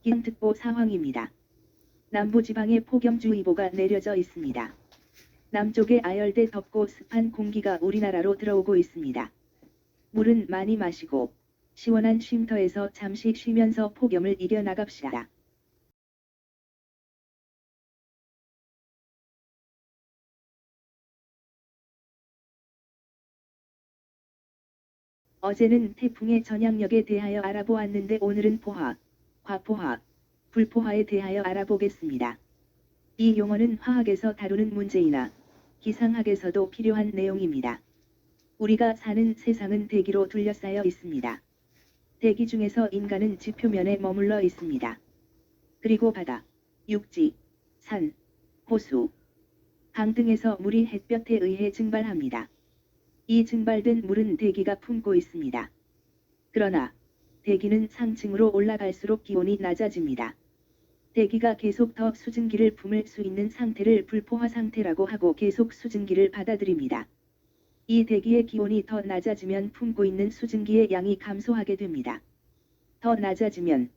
기상특보 상황입니다. 남부지방에 폭염주의보가 내려져 있습니다. 남쪽에 아열대 덥고 습한 공기가 우리나라로 들어오고 있습니다. 물은 많이 마시고 시원한 쉼터에서 잠시 쉬면서 폭염을 이겨나갑시다. 어제는 태풍의 전향력에 대하여 알아보았는데 오늘은 포화, 과포화, 불포화에 대하여 알아보겠습니다. 이 용어는 화학에서 다루는 문제이나 기상학에서도 필요한 내용입니다. 우리가 사는 세상은 대기로 둘러싸여 있습니다. 대기 중에서 인간은 지표면에 머물러 있습니다. 그리고 바다, 육지, 산, 호수, 강 등에서 물이 햇볕에 의해 증발합니다. 이 증발된 물은 대기가 품고 있습니다. 그러나 대기는 상층으로 올라갈수록 기온이 낮아집니다. 대기가 계속 더 수증기를 품을 수 있는 상태를 불포화 상태라고 하고 계속 수증기를 받아들입니다. 이 대기의 기온이 더 낮아지면 품고 있는 수증기의 양이 감소하게 됩니다. 더 낮아지면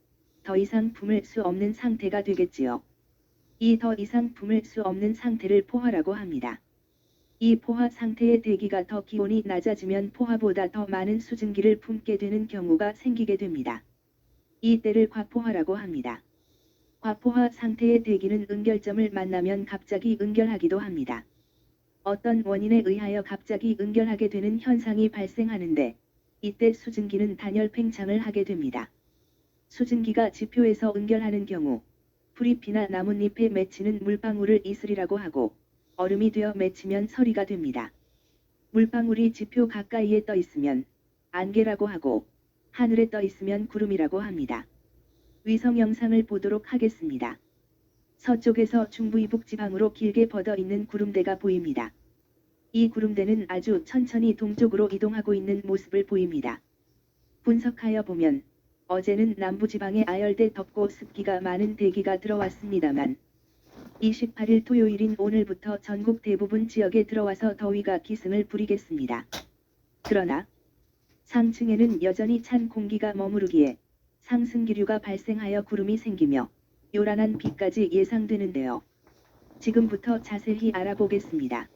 더 이상 품을 수 없는 상태가 되겠지요. 이 더 이상 품을 수 없는 상태를 포화라고 합니다. 이 포화 상태의 대기가 더 기온이 낮아지면 포화보다 더 많은 수증기를 품게 되는 경우가 생기게 됩니다. 이 때를 과포화라고 합니다. 과포화 상태의 대기는 응결점을 만나면 갑자기 응결하기도 합니다. 어떤 원인에 의하여 갑자기 응결하게 되는 현상이 발생하는데 이때 수증기는 단열 팽창을 하게 됩니다. 수증기가 지표에서 응결하는 경우 풀잎이나 나뭇잎에 맺히는 물방울을 이슬이라고 하고 얼음이 되어 맺히면 서리가 됩니다. 물방울이 지표 가까이에 떠 있으면 안개라고 하고 하늘에 떠 있으면 구름이라고 합니다. 위성 영상을 보도록 하겠습니다. 서쪽에서 중부이북 지방으로 길게 뻗어 있는 구름대가 보입니다. 이 구름대는 아주 천천히 동쪽으로 이동하고 있는 모습을 보입니다. 분석하여 보면 어제는 남부지방에 아열대 덥고 습기가 많은 대기가 들어왔습니다만 28일 토요일인 오늘부터 전국 대부분 지역에 들어와서 더위가 기승을 부리겠습니다. 그러나 상층에는 여전히 찬 공기가 머무르기에 상승기류가 발생하여 구름이 생기며 요란한 비까지 예상되는데요. 지금부터 자세히 알아보겠습니다.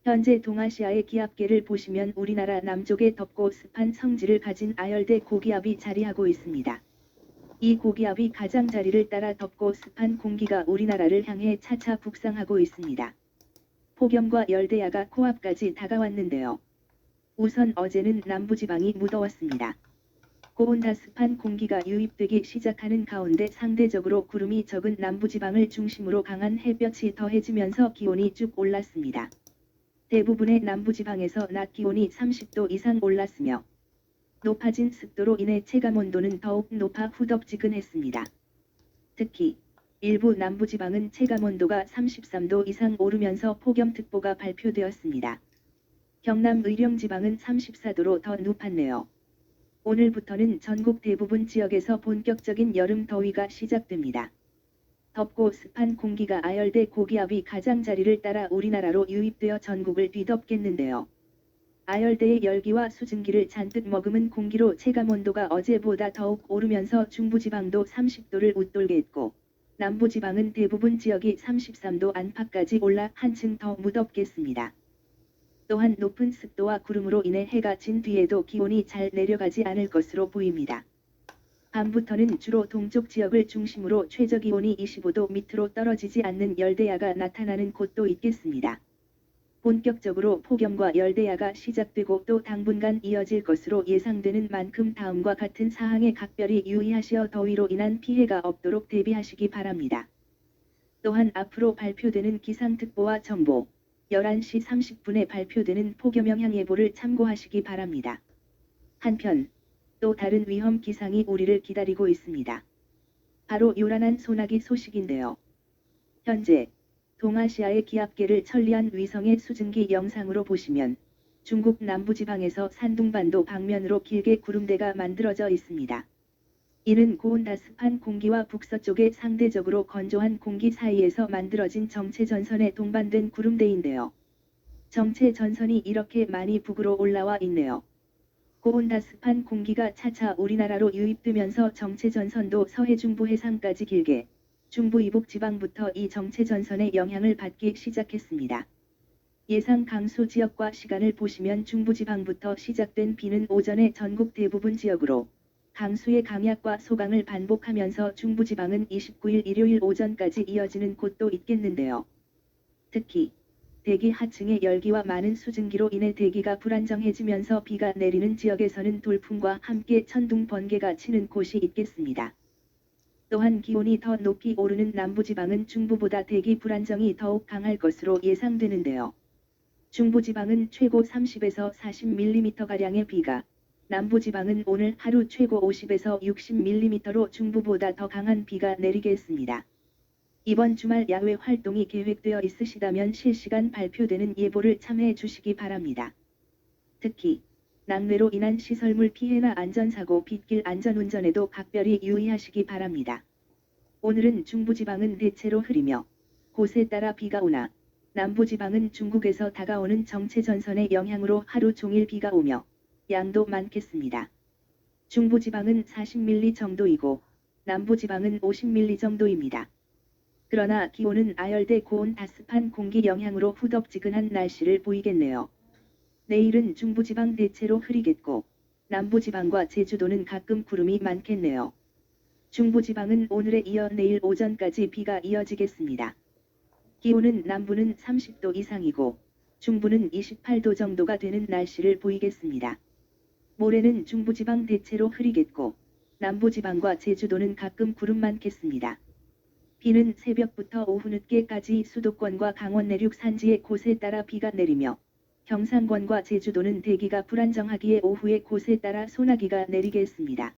현재 동아시아의 기압계를 보시면 우리나라 남쪽에 덥고 습한 성질을 가진 아열대 고기압이 자리하고 있습니다. 이 고기압이 가장자리를 따라 덥고 습한 공기가 우리나라를 향해 차차 북상하고 있습니다. 폭염과 열대야가 코앞까지 다가왔는데요. 우선 어제는 남부지방이 무더웠습니다. 고온다습한 공기가 유입되기 시작하는 가운데 상대적으로 구름이 적은 남부지방을 중심으로 강한 햇볕이 더해지면서 기온이 쭉 올랐습니다. 대부분의 남부지방에서 낮 기온이 30도 이상 올랐으며 높아진 습도로 인해 체감온도는 더욱 높아 후덥지근했습니다. 특히 일부 남부지방은 체감온도가 33도 이상 오르면서 폭염특보가 발표되었습니다. 경남 의령지방은 34도로 더 높았네요. 오늘부터는 전국 대부분 지역에서 본격적인 여름 더위가 시작됩니다. 덥고 습한 공기가 아열대 고기압이 가장자리를 따라 우리나라로 유입되어 전국을 뒤덮겠는데요. 아열대의 열기와 수증기를 잔뜩 머금은 공기로 체감온도가 어제보다 더욱 오르면서 중부지방도 30도를 웃돌겠고 남부지방은 대부분 지역이 33도 안팎까지 올라 한층 더 무덥겠습니다. 또한 높은 습도와 구름으로 인해 해가 진 뒤에도 기온이 잘 내려가지 않을 것으로 보입니다. 밤부터는 주로 동쪽 지역을 중심으로 최저기온이 25도 밑으로 떨어지지 않는 열대야가 나타나는 곳도 있겠습니다. 본격적으로 폭염과 열대야가 시작되고 또 당분간 이어질 것으로 예상되는 만큼 다음과 같은 사항에 각별히 유의하시어 더위로 인한 피해가 없도록 대비하시기 바랍니다. 또한 앞으로 발표되는 기상특보와 정보, 11시 30분에 발표되는 폭염영향예보를 참고하시기 바랍니다. 한편 또 다른 위험 기상이 우리를 기다리고 있습니다. 바로 요란한 소나기 소식인데요. 현재 동아시아의 기압계를 천리한 위성의 수증기 영상으로 보시면 중국 남부지방에서 산둥반도 방면으로 길게 구름대가 만들어져 있습니다. 이는 고온다습한 공기와 북서쪽의 상대적으로 건조한 공기 사이에서 만들어진 정체전선에 동반된 구름대인데요. 정체전선이 이렇게 많이 북으로 올라와 있네요. 고온다습한 공기가 차차 우리나라로 유입되면서 정체전선도 서해중부 해상까지 길게 중부 이북 지방부터 이 정체전선의 영향을 받기 시작했습니다. 예상 강수 지역과 시간을 보시면 중부지방부터 시작된 비는 오전에 전국 대부분 지역으로 강수의 강약과 소강을 반복하면서 중부지방은 29일 일요일 오전까지 이어지는 곳도 있겠는데요. 특히 대기 하층의 열기와 많은 수증기로 인해 대기가 불안정해지면서 비가 내리는 지역에서는 돌풍과 함께 천둥 번개가 치는 곳이 있겠습니다. 또한 기온이 더 높이 오르는 남부지방은 중부보다 대기 불안정이 더욱 강할 것으로 예상되는데요. 중부지방은 최고 30에서 40mm가량의 비가, 남부지방은 오늘 하루 최고 50에서 60mm로 중부보다 더 강한 비가 내리겠습니다. 이번 주말 야외 활동이 계획되어 있으시다면 실시간 발표되는 예보를 참여해 주시기 바랍니다. 특히 낙뢰로 인한 시설물 피해나 안전사고, 빗길 안전운전에도 각별히 유의하시기 바랍니다. 오늘은 중부지방은 대체로 흐리며 곳에 따라 비가 오나 남부지방은 중국에서 다가오는 정체전선의 영향으로 하루 종일 비가 오며 양도 많겠습니다. 중부지방은 40mm 정도이고 남부지방은 50mm 정도입니다. 그러나 기온은 아열대 고온 다습한 공기 영향으로 후덥지근한 날씨를 보이겠네요. 내일은 중부지방 대체로 흐리겠고 남부지방과 제주도는 가끔 구름이 많겠네요. 중부지방은 오늘에 이어 내일 오전까지 비가 이어지겠습니다. 기온은 남부는 30도 이상이고 중부는 28도 정도가 되는 날씨를 보이겠습니다. 모레는 중부지방 대체로 흐리겠고 남부지방과 제주도는 가끔 구름 많겠습니다. 비는 새벽부터 오후 늦게까지 수도권과 강원 내륙 산지의 곳에 따라 비가 내리며 경상권과 제주도는 대기가 불안정하기에 오후에 곳에 따라 소나기가 내리겠습니다.